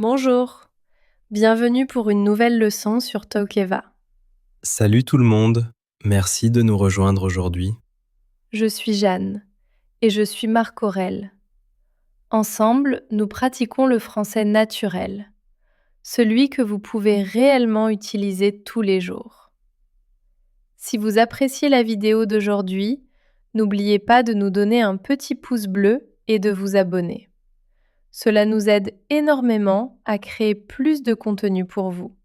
Bonjour, bienvenue pour une nouvelle leçon sur Tokeva. Salut tout le monde, merci de nous rejoindre aujourd'hui. Je suis Jeanne et je suis Marc Aurèle. Ensemble, nous pratiquons le français naturel, celui que vous pouvez réellement utiliser tous les jours. Si vous appréciez la vidéo d'aujourd'hui, n'oubliez pas de nous donner un petit pouce bleu et de vous abonner. Cela nous aide énormément à créer plus de contenu pour vous.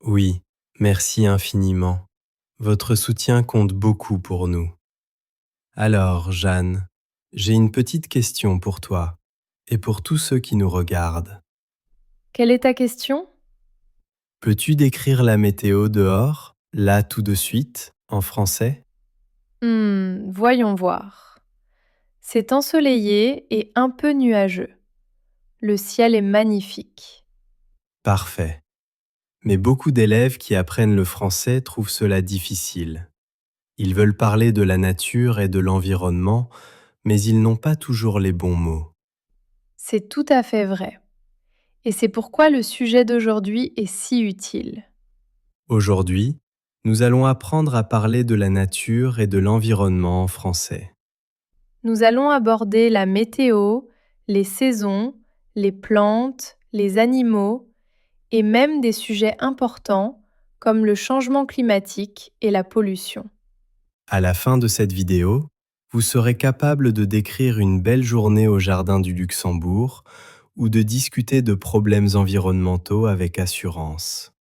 Oui, merci infiniment. Votre soutien compte beaucoup pour nous. Alors, Jeanne, j'ai une petite question pour toi et pour tous ceux qui nous regardent. Quelle est ta question ? Peux-tu décrire la météo dehors, là tout de suite, en français? Voyons voir. C'est ensoleillé et un peu nuageux. Le ciel est magnifique. Parfait. Mais beaucoup d'élèves qui apprennent le français trouvent cela difficile. Ils veulent parler de la nature et de l'environnement, mais ils n'ont pas toujours les bons mots. C'est tout à fait vrai. Et c'est pourquoi le sujet d'aujourd'hui est si utile. Aujourd'hui, nous allons apprendre à parler de la nature et de l'environnement en français. Nous allons aborder la météo, les saisons, les plantes, les animaux et même des sujets importants comme le changement climatique et la pollution. À la fin de cette vidéo, vous serez capable de décrire une belle journée au Jardin du Luxembourg ou de discuter de problèmes environnementaux avec assurance.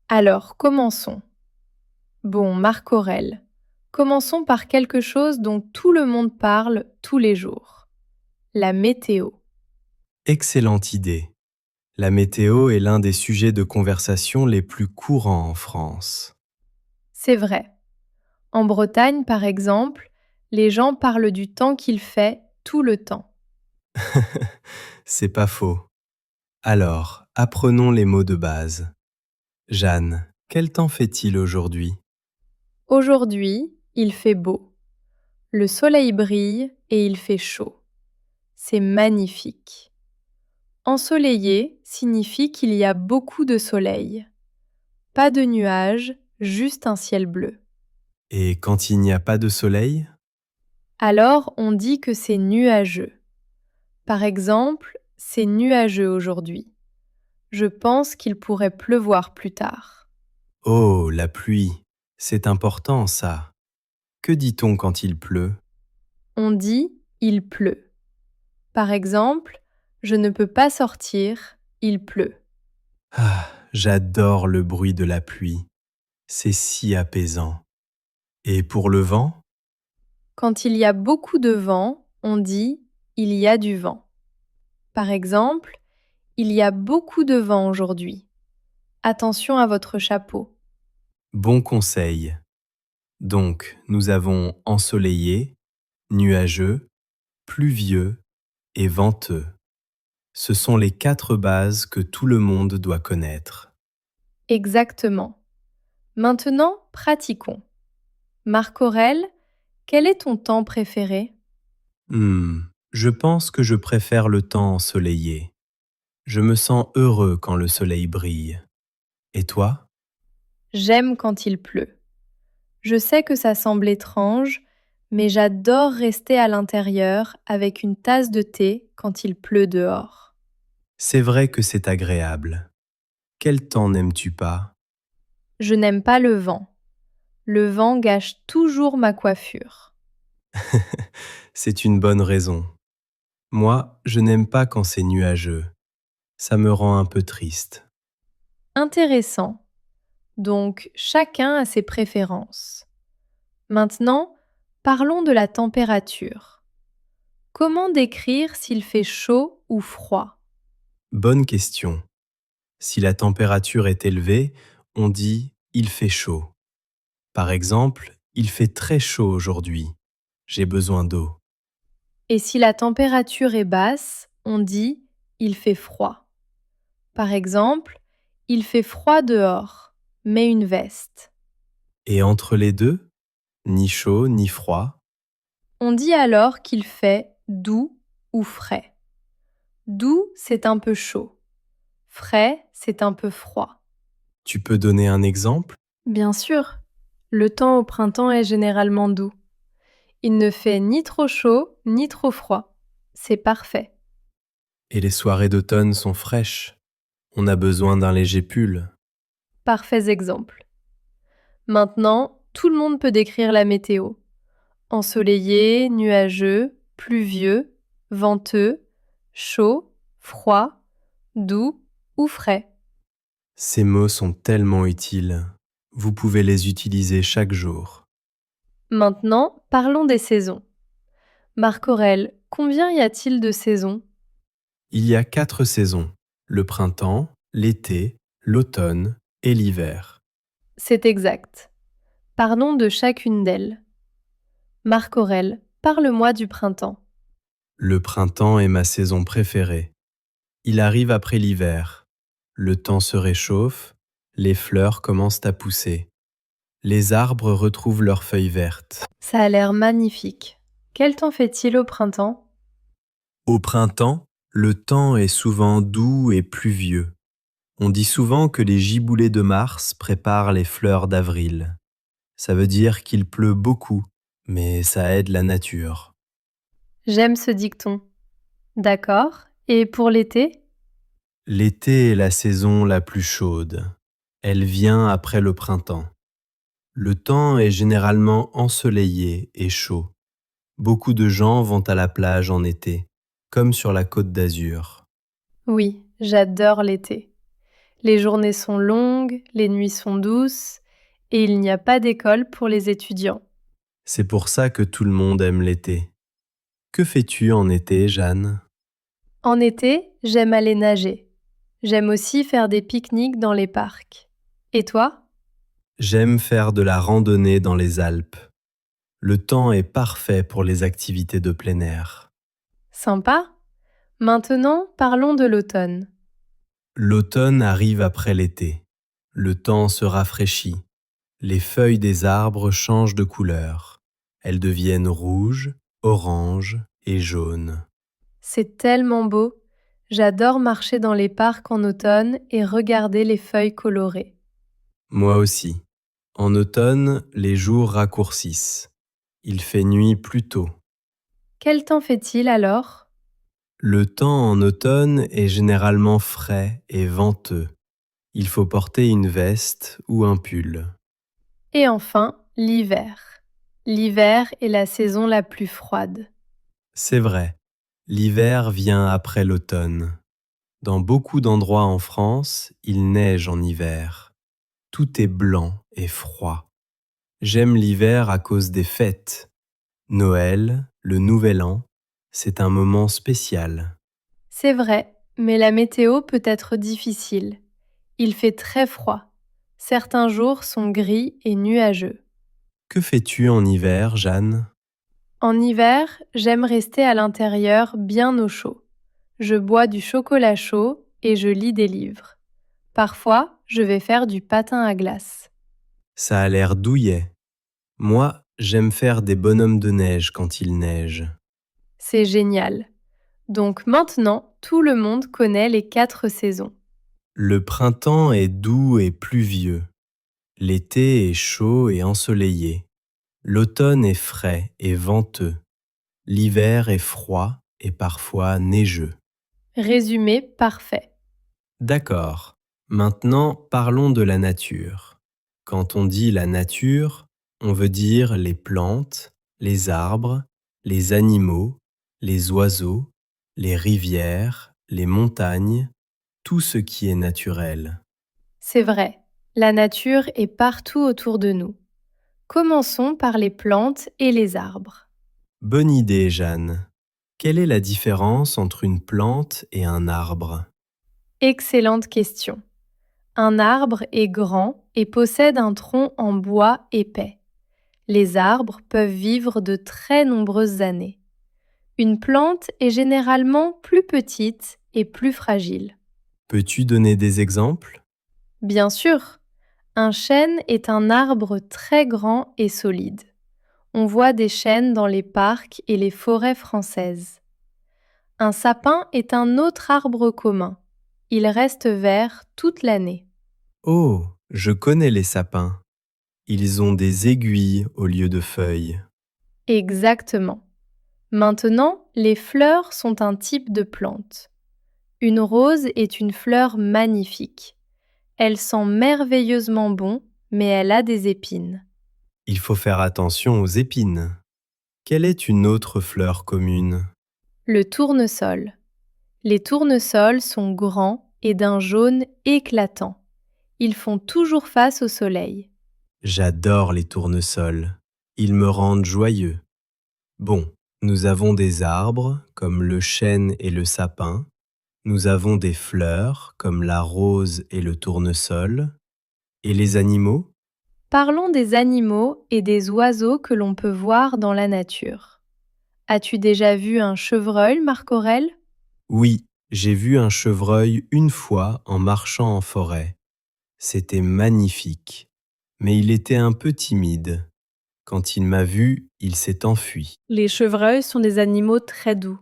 Alors, commençons. Bon, Marc Aurèle, commençons par quelque chose dont tout le monde parle tous les jours. La météo. Excellente idée. La météo est l'un des sujets de conversation les plus courants en France. C'est vrai. En Bretagne, par exemple, les gens parlent du temps qu'il fait tout le temps. C'est pas faux. Alors, apprenons les mots de base. Jeanne, quel temps fait-il aujourd'hui? Aujourd'hui, il fait beau. Le soleil brille et il fait chaud. C'est magnifique. Ensoleillé signifie qu'il y a beaucoup de soleil. Pas de nuages, juste un ciel bleu. Et quand il n'y a pas de soleil? Alors on dit que c'est nuageux. Par exemple, c'est nuageux aujourd'hui. Je pense qu'il pourrait pleuvoir plus tard. Oh, la pluie. C'est important, ça. Que dit-on quand il pleut? On dit il pleut. Par exemple, je ne peux pas sortir, il pleut. Ah, j'adore le bruit de la pluie. C'est si apaisant. Et pour le vent? Quand il y a beaucoup de vent, on dit il y a du vent. Par exemple, il y a beaucoup de vent aujourd'hui. Attention à votre chapeau. Bon conseil. Donc, nous avons ensoleillé, nuageux, pluvieux et venteux. Ce sont les 4 bases que tout le monde doit connaître. Exactement. Maintenant, pratiquons. Marc Aurèle, quel est ton temps préféré? Je pense que je préfère le temps ensoleillé. Je me sens heureux quand le soleil brille. Et toi? J'aime quand il pleut. Je sais que ça semble étrange, mais j'adore rester à l'intérieur avec une tasse de thé quand il pleut dehors. C'est vrai que c'est agréable. Quel temps n'aimes-tu pas? Je n'aime pas le vent. Le vent gâche toujours ma coiffure. C'est une bonne raison. Moi, je n'aime pas quand c'est nuageux. Ça me rend un peu triste. Intéressant. Donc, chacun a ses préférences. Maintenant, parlons de la température. Comment décrire s'il fait chaud ou froid? Bonne question. Si la température est élevée, on dit il fait chaud. Par exemple, il fait très chaud aujourd'hui. J'ai besoin d'eau. Et si la température est basse, on dit il fait froid. Par exemple, il fait froid dehors, mets une veste. Et entre les deux, ni chaud ni froid. On dit alors qu'il fait doux ou frais. Doux, c'est un peu chaud. Frais, c'est un peu froid. Tu peux donner un exemple? Bien sûr, le temps au printemps est généralement doux. Il ne fait ni trop chaud ni trop froid. C'est parfait. Et les soirées d'automne sont fraîches. On a besoin d'un léger pull. Parfaits exemples. Maintenant, tout le monde peut décrire la météo. Ensoleillé, nuageux, pluvieux, venteux, chaud, froid, doux ou frais. Ces mots sont tellement utiles. Vous pouvez les utiliser chaque jour. Maintenant, parlons des saisons. Marc Aurèle, combien y a-t-il de saisons? Il y a 4 saisons, le printemps, l'été, l'automne et l'hiver. C'est exact. Parlons de chacune d'elles. Marc Aurèle, parle-moi du printemps. Le printemps est ma saison préférée. Il arrive après l'hiver. Le temps se réchauffe, les fleurs commencent à pousser. Les arbres retrouvent leurs feuilles vertes. Ça a l'air magnifique. Quel temps fait-il au printemps? Au printemps, le temps est souvent doux et pluvieux. On dit souvent que les giboulées de mars préparent les fleurs d'avril. Ça veut dire qu'il pleut beaucoup, mais ça aide la nature. J'aime ce dicton. D'accord. Et pour l'été? L'été est la saison la plus chaude. Elle vient après le printemps. Le temps est généralement ensoleillé et chaud. Beaucoup de gens vont à la plage en été, comme sur la Côte d'Azur. Oui, j'adore l'été. Les journées sont longues, les nuits sont douces, et il n'y a pas d'école pour les étudiants. C'est pour ça que tout le monde aime l'été. Que fais-tu en été, Jeanne? En été, j'aime aller nager. J'aime aussi faire des pique-niques dans les parcs. Et toi? J'aime faire de la randonnée dans les Alpes. Le temps est parfait pour les activités de plein air. Sympa? Maintenant, parlons de l'automne. L'automne arrive après l'été. Le temps se rafraîchit. Les feuilles des arbres changent de couleur. Elles deviennent rouges, oranges et jaunes. C'est tellement beau. J'adore marcher dans les parcs en automne et regarder les feuilles colorées. Moi aussi. En automne, les jours raccourcissent. Il fait nuit plus tôt. Quel temps fait-il alors? Le temps en automne est généralement frais et venteux. Il faut porter une veste ou un pull. Et enfin, l'hiver. L'hiver est la saison la plus froide. C'est vrai, l'hiver vient après l'automne. Dans beaucoup d'endroits en France, il neige en hiver. Tout est blanc et froid. J'aime l'hiver à cause des fêtes. Noël, le Nouvel An, c'est un moment spécial. C'est vrai, mais la météo peut être difficile. Il fait très froid. Certains jours sont gris et nuageux. Que fais-tu en hiver, Jeanne? En hiver, j'aime rester à l'intérieur bien au chaud. Je bois du chocolat chaud et je lis des livres. Parfois, je vais faire du patin à glace. Ça a l'air douillet. Moi, j'aime faire des bonhommes de neige quand il neige. C'est génial. Donc maintenant, tout le monde connaît les 4 saisons. Le printemps est doux et pluvieux. L'été est chaud et ensoleillé. L'automne est frais et venteux. L'hiver est froid et parfois neigeux. Résumé parfait. D'accord. Maintenant, parlons de la nature. Quand on dit la nature, on veut dire les plantes, les arbres, les animaux, les oiseaux, les rivières, les montagnes, tout ce qui est naturel. C'est vrai, la nature est partout autour de nous. Commençons par les plantes et les arbres. Bonne idée, Jeanne. Quelle est la différence entre une plante et un arbre? Excellente question. Un arbre est grand et possède un tronc en bois épais. Les arbres peuvent vivre de très nombreuses années. Une plante est généralement plus petite et plus fragile. Peux-tu donner des exemples? Bien sûr, un chêne est un arbre très grand et solide. On voit des chênes dans les parcs et les forêts françaises. Un sapin est un autre arbre commun. Ils restent verts toute l'année. Oh, je connais les sapins. Ils ont des aiguilles au lieu de feuilles. Exactement. Maintenant, les fleurs sont un type de plante. Une rose est une fleur magnifique. Elle sent merveilleusement bon, mais elle a des épines. Il faut faire attention aux épines. Quelle est une autre fleur commune? Le tournesol. Les tournesols sont grands et d'un jaune éclatant. Ils font toujours face au soleil. J'adore les tournesols. Ils me rendent joyeux. Bon, nous avons des arbres comme le chêne et le sapin. Nous avons des fleurs comme la rose et le tournesol. Et les animaux? Parlons des animaux et des oiseaux que l'on peut voir dans la nature. As-tu déjà vu un chevreuil, Marc-Aurèle? Oui, j'ai vu un chevreuil une fois en marchant en forêt. C'était magnifique, mais il était un peu timide. Quand il m'a vu, il s'est enfui. Les chevreuils sont des animaux très doux.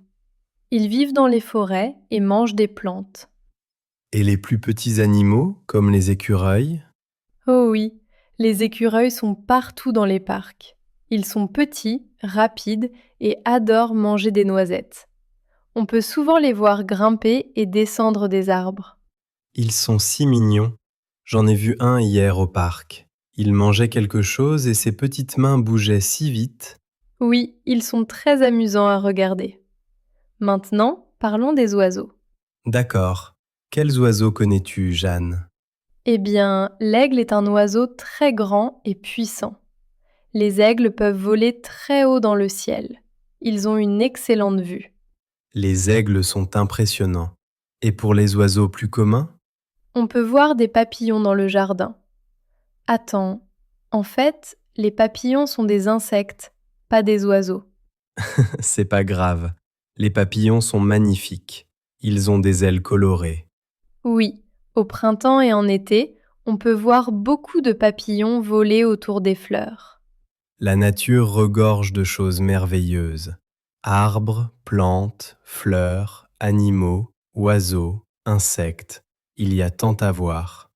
Ils vivent dans les forêts et mangent des plantes. Et les plus petits animaux, comme les écureuils? Oh oui, les écureuils sont partout dans les parcs. Ils sont petits, rapides et adorent manger des noisettes. On peut souvent les voir grimper et descendre des arbres. Ils sont si mignons. J'en ai vu un hier au parc. Il mangeait quelque chose et ses petites mains bougeaient si vite. Oui, ils sont très amusants à regarder. Maintenant, parlons des oiseaux. D'accord. Quels oiseaux connais-tu, Jeanne? Eh bien, l'aigle est un oiseau très grand et puissant. Les aigles peuvent voler très haut dans le ciel. Ils ont une excellente vue. Les aigles sont impressionnants. Et pour les oiseaux plus communs? On peut voir des papillons dans le jardin. Attends, en fait, les papillons sont des insectes, pas des oiseaux. C'est pas grave. Les papillons sont magnifiques. Ils ont des ailes colorées. Oui, au printemps et en été, on peut voir beaucoup de papillons voler autour des fleurs. La nature regorge de choses merveilleuses. Arbres, plantes, fleurs, animaux, oiseaux, insectes. Il y a tant à voir.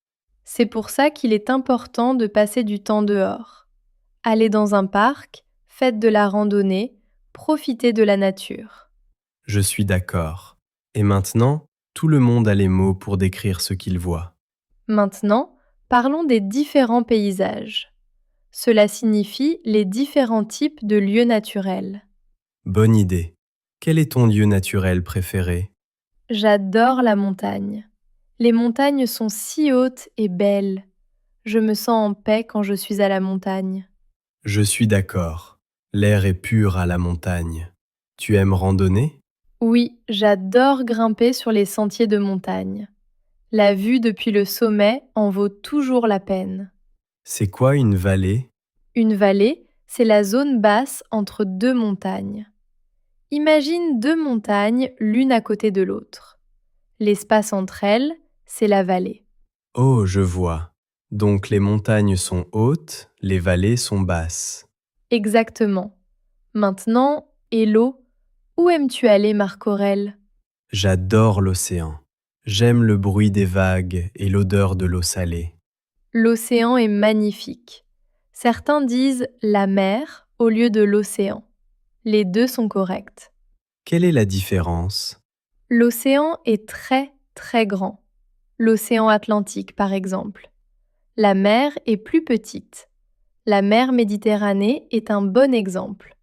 C'est pour ça qu'il est important de passer du temps dehors. Aller dans un parc, faites de la randonnée, profitez de la nature. Je suis d'accord. Et maintenant, tout le monde a les mots pour décrire ce qu'il voit. Maintenant, parlons des différents paysages. Cela signifie les différents types de lieux naturels. Bonne idée. Quel est ton lieu naturel préféré? J'adore la montagne. Les montagnes sont si hautes et belles. Je me sens en paix quand je suis à la montagne. Je suis d'accord. L'air est pur à la montagne. Tu aimes randonner? Oui, j'adore grimper sur les sentiers de montagne. La vue depuis le sommet en vaut toujours la peine. C'est quoi une vallée? Une vallée, c'est la zone basse entre deux montagnes. Imagine deux montagnes l'une à côté de l'autre. L'espace entre elles, c'est la vallée. Oh, je vois. Donc les montagnes sont hautes, les vallées sont basses. Exactement. Maintenant, et l'eau? Où aimes-tu aller, Marc-Aurèle? J'adore l'océan. J'aime le bruit des vagues et l'odeur de l'eau salée. L'océan est magnifique. Certains disent la mer au lieu de l'océan. Les deux sont corrects. Quelle est la différence? L'océan est très, très grand. L'océan Atlantique, par exemple. La mer est plus petite. La mer Méditerranée est un bon exemple.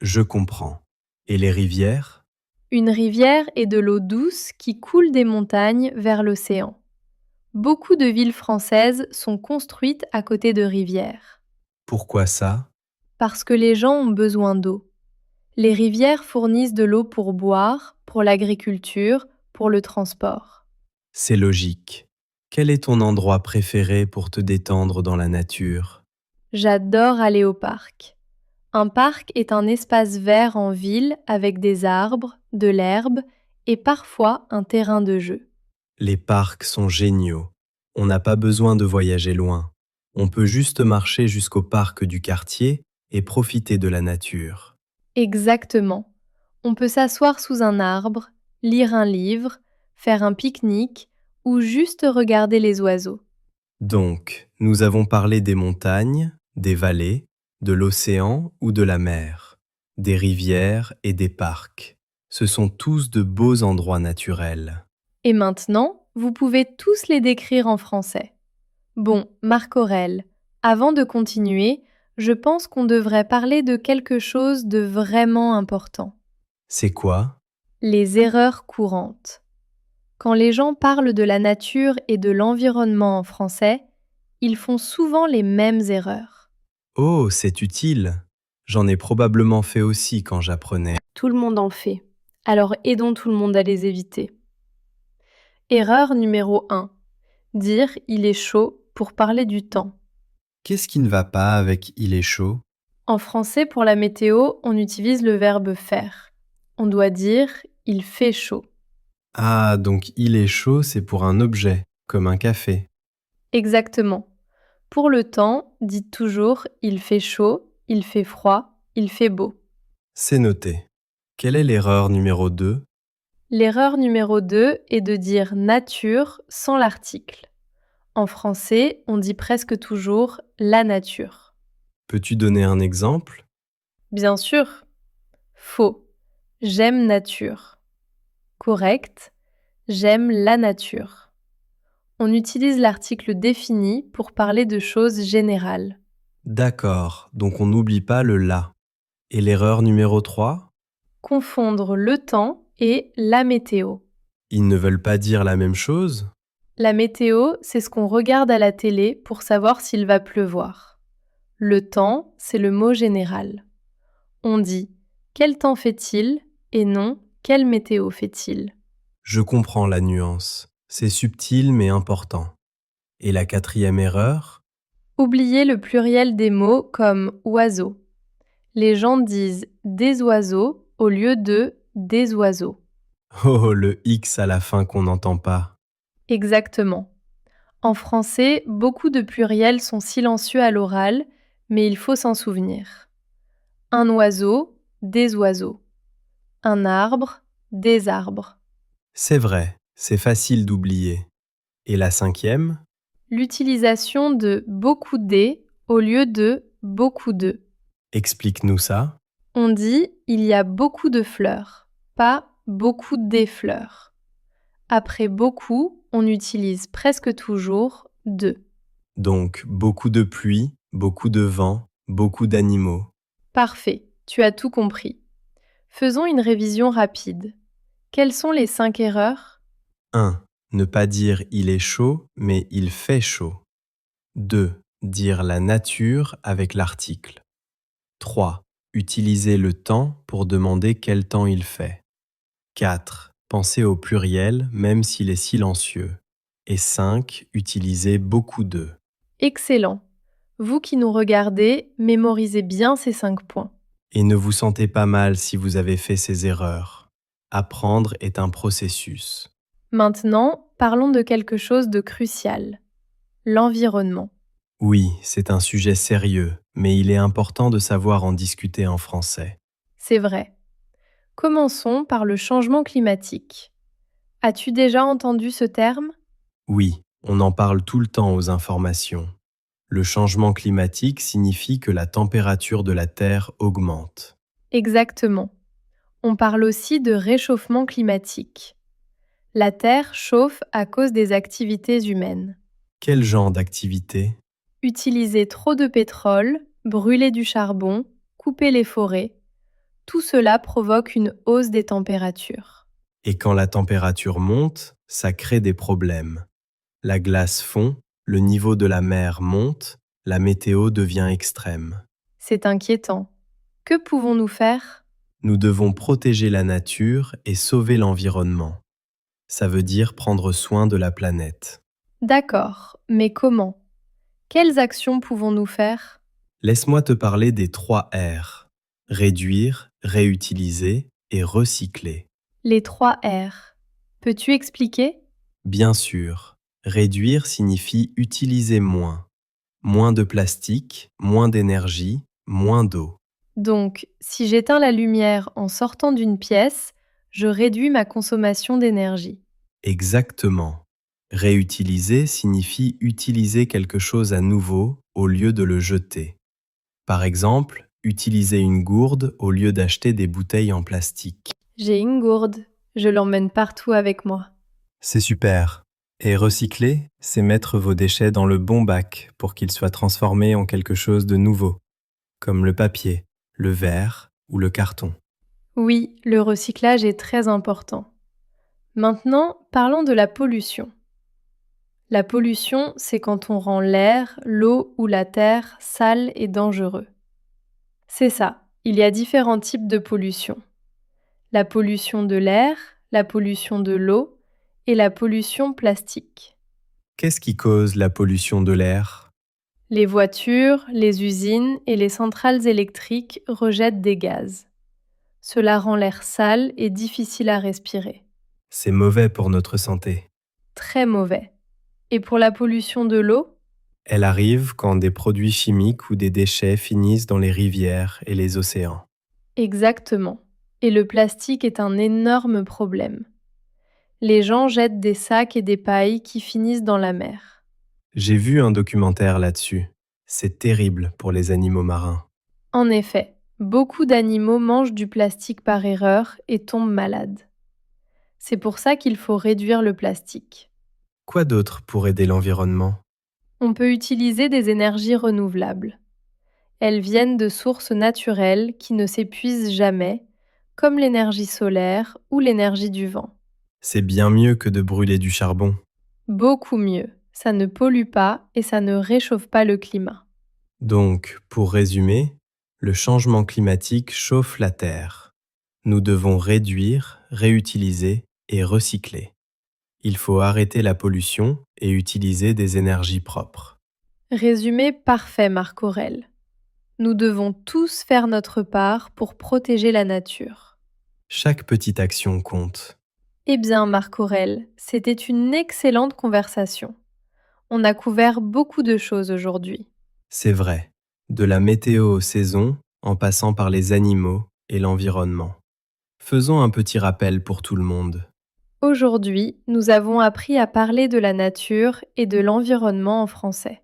Je comprends. Et les rivières? Une rivière est de l'eau douce qui coule des montagnes vers l'océan. Beaucoup de villes françaises sont construites à côté de rivières, Pourquoi ça? parce que les gens ont besoin d'eau. Les rivières fournissent de l'eau pour boire, pour l'agriculture, pour le transport. C'est logique. Quel est ton endroit préféré pour te détendre dans la nature? J'adore aller au parc. Un parc est un espace vert en ville avec des arbres, de l'herbe et parfois un terrain de jeu. Les parcs sont géniaux. On n'a pas besoin de voyager loin. On peut juste marcher jusqu'au parc du quartier et profiter de la nature. Exactement. On peut s'asseoir sous un arbre, lire un livre, faire un pique-nique ou juste regarder les oiseaux? Donc, nous avons parlé des montagnes, des vallées, de l'océan ou de la mer, des rivières et des parcs. Ce sont tous de beaux endroits naturels. Et maintenant, vous pouvez tous les décrire en français. Bon, Marc Aurèle, avant de continuer, je pense qu'on devrait parler de quelque chose de vraiment important. C'est quoi? Les erreurs courantes. Quand les gens parlent de la nature et de l'environnement en français, ils font souvent les mêmes erreurs. Oh, c'est utile. J'en ai probablement fait aussi quand j'apprenais. Tout le monde en fait. Alors aidons tout le monde à les éviter. Erreur numéro 1. Dire il est chaud pour parler du temps. Qu'est-ce qui ne va pas avec il est chaud? En français, pour la météo, on utilise le verbe faire. On doit dire il fait chaud. Ah, donc il est chaud, c'est pour un objet, comme un café. Exactement. Pour le temps, dites toujours il fait chaud, il fait froid, il fait beau. C'est noté. Quelle est l'erreur numéro 2? L'erreur numéro 2 est de dire nature sans l'article. En français, on dit presque toujours la nature. Peux-tu donner un exemple? Bien sûr. Faux. J'aime nature. Correct. J'aime la nature. On utilise l'article défini pour parler de choses générales. D'accord, donc on n'oublie pas le là. Et l'erreur numéro 3? Confondre le temps et la météo. Ils ne veulent pas dire la même chose? La météo, c'est ce qu'on regarde à la télé pour savoir s'il va pleuvoir. Le temps, c'est le mot général. On dit quel temps fait-il et non quelle météo fait-il. Je comprends la nuance. C'est subtil mais important. Et la quatrième erreur? Oubliez le pluriel des mots comme oiseau. Les gens disent des oiseaux au lieu de des oiseaux. Oh, le X à la fin qu'on n'entend pas. Exactement. En français, beaucoup de pluriels sont silencieux à l'oral, mais il faut s'en souvenir. Un oiseau, des oiseaux. Un arbre, des arbres. C'est vrai, c'est facile d'oublier. Et la cinquième? L'utilisation de beaucoup des au lieu de beaucoup de. Explique-nous ça. On dit il y a beaucoup de fleurs, pas beaucoup des fleurs. Après beaucoup, on utilise presque toujours de. Donc, beaucoup de pluie, beaucoup de vent, beaucoup d'animaux. Parfait, tu as tout compris. Faisons une révision rapide. Quelles sont les 5 erreurs? 1. Ne pas dire il est chaud, mais il fait chaud. 2. Dire la nature avec l'article. 3. Utiliser le temps pour demander quel temps il fait. 4. Penser au pluriel même s'il est silencieux. Et 5. Utiliser beaucoup de. Excellent. Vous qui nous regardez, mémorisez bien ces 5 points. Et ne vous sentez pas mal si vous avez fait ces erreurs. Apprendre est un processus. Maintenant, parlons de quelque chose de crucial. L'environnement. Oui, c'est un sujet sérieux, mais il est important de savoir en discuter en français. C'est vrai. Commençons par le changement climatique. As-tu déjà entendu ce terme? Oui, on en parle tout le temps aux informations. Le changement climatique signifie que la température de la Terre augmente. Exactement. On parle aussi de réchauffement climatique. La Terre chauffe à cause des activités humaines. Quel genre d'activité? Utiliser trop de pétrole, brûler du charbon, couper les forêts, tout cela provoque une hausse des températures. Et quand la température monte, ça crée des problèmes. La glace fond, le niveau de la mer monte, la météo devient extrême. C'est inquiétant. Que pouvons-nous faire? Nous devons protéger la nature et sauver l'environnement. Ça veut dire prendre soin de la planète. D'accord, mais comment? Quelles actions pouvons-nous faire? Laisse-moi te parler des 3 R. Réduire, réutiliser et recycler. Les 3 R. Peux-tu expliquer? Bien sûr, réduire signifie utiliser moins. Moins de plastique, moins d'énergie, moins d'eau. Donc, si j'éteins la lumière en sortant d'une pièce, je réduis ma consommation d'énergie. Exactement. Réutiliser signifie utiliser quelque chose à nouveau au lieu de le jeter. Par exemple, utiliser une gourde au lieu d'acheter des bouteilles en plastique. J'ai une gourde, je l'emmène partout avec moi. C'est super. Et recycler, c'est mettre vos déchets dans le bon bac pour qu'ils soient transformés en quelque chose de nouveau, comme le papier, le verre ou le carton. Oui, le recyclage est très important. Maintenant, parlons de la pollution. La pollution, c'est quand on rend l'air, l'eau ou la terre sale et dangereux. C'est ça, il y a différents types de pollution. La pollution de l'air, la pollution de l'eau et la pollution plastique. Qu'est-ce qui cause la pollution de l'air? Les voitures, les usines et les centrales électriques rejettent des gaz. Cela rend l'air sale et difficile à respirer. C'est mauvais pour notre santé. Très mauvais. Et pour la pollution de l'eau? Elle arrive quand des produits chimiques ou des déchets finissent dans les rivières et les océans. Exactement. Et le plastique est un énorme problème. Les gens jettent des sacs et des pailles qui finissent dans la mer. J'ai vu un documentaire là-dessus. C'est terrible pour les animaux marins. En effet, beaucoup d'animaux mangent du plastique par erreur et tombent malades. C'est pour ça qu'il faut réduire le plastique. Quoi d'autre pour aider l'environnement? On peut utiliser des énergies renouvelables. Elles viennent de sources naturelles qui ne s'épuisent jamais, comme l'énergie solaire ou l'énergie du vent. C'est bien mieux que de brûler du charbon. Beaucoup mieux, ça ne pollue pas et ça ne réchauffe pas le climat. Donc, pour résumer, le changement climatique chauffe la Terre. Nous devons réduire, réutiliser et recycler. Il faut arrêter la pollution et utiliser des énergies propres. Résumé parfait, Marc Aurèle. Nous devons tous faire notre part pour protéger la nature. Chaque petite action compte. Eh bien, Marc Aurèle, c'était une excellente conversation. On a couvert beaucoup de choses aujourd'hui. C'est vrai, de la météo aux saisons, en passant par les animaux et l'environnement. Faisons un petit rappel pour tout le monde. Aujourd'hui, nous avons appris à parler de la nature et de l'environnement en français.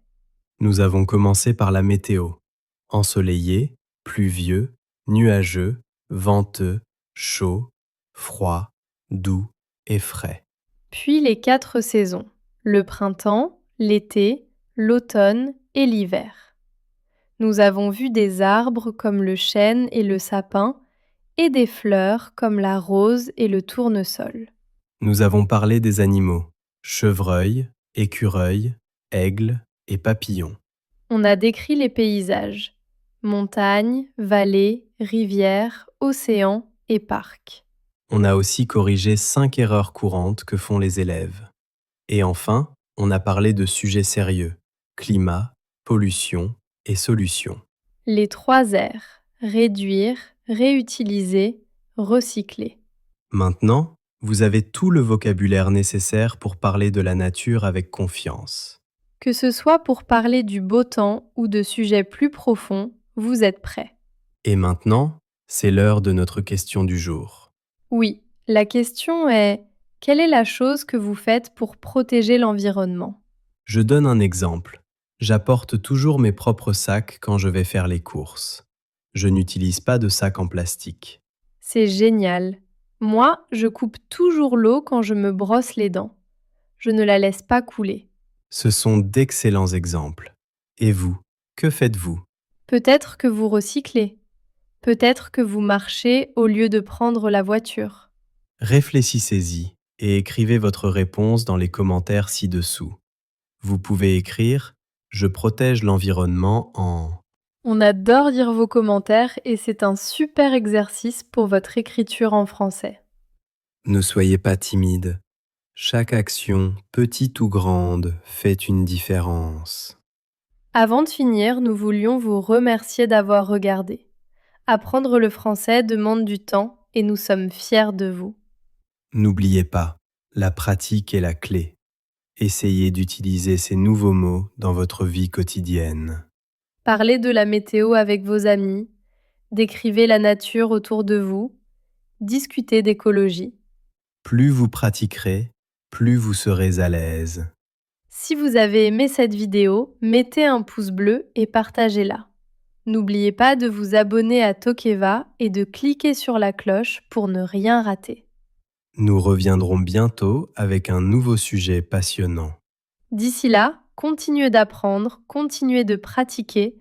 Nous avons commencé par la météo. Ensoleillé, pluvieux, nuageux, venteux, chaud, froid, doux et frais. Puis les 4 saisons, le printemps, l'été, l'automne et l'hiver. Nous avons vu des arbres comme le chêne et le sapin et des fleurs comme la rose et le tournesol. Nous avons parlé des animaux, chevreuil, écureuil, aigle et papillon. On a décrit les paysages, montagnes, vallées, rivières, océans et parcs. On a aussi corrigé 5 erreurs courantes que font les élèves. Et enfin, on a parlé de sujets sérieux, climat, pollution et solutions. Les 3 R, réduire, réutiliser, recycler. Maintenant, vous avez tout le vocabulaire nécessaire pour parler de la nature avec confiance. Que ce soit pour parler du beau temps ou de sujets plus profonds, vous êtes prêts. Et maintenant, c'est l'heure de notre question du jour. Oui, la question est, quelle est la chose que vous faites pour protéger l'environnement? Je donne un exemple. J'apporte toujours mes propres sacs quand je vais faire les courses. Je n'utilise pas de sac en plastique. C'est génial. Moi, je coupe toujours l'eau quand je me brosse les dents. Je ne la laisse pas couler. Ce sont d'excellents exemples. Et vous, que faites-vous? Peut-être que vous recyclez. Peut-être que vous marchez au lieu de prendre la voiture. Réfléchissez-y et écrivez votre réponse dans les commentaires ci-dessous. Vous pouvez écrire « Je protège l'environnement en… » On adore lire vos commentaires et c'est un super exercice pour votre écriture en français. Ne soyez pas timide. Chaque action, petite ou grande, fait une différence. Avant de finir, nous voulions vous remercier d'avoir regardé. Apprendre le français demande du temps et nous sommes fiers de vous. N'oubliez pas, la pratique est la clé. Essayez d'utiliser ces nouveaux mots dans votre vie quotidienne. Parlez de la météo avec vos amis, décrivez la nature autour de vous, discutez d'écologie. Plus vous pratiquerez, plus vous serez à l'aise. Si vous avez aimé cette vidéo, mettez un pouce bleu et partagez-la. N'oubliez pas de vous abonner à Tokeva et de cliquer sur la cloche pour ne rien rater. Nous reviendrons bientôt avec un nouveau sujet passionnant. D'ici là, continuez d'apprendre, continuez de pratiquer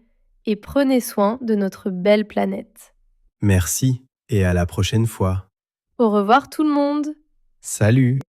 et prenez soin de notre belle planète. Merci et à la prochaine fois. Au revoir tout le monde! Salut!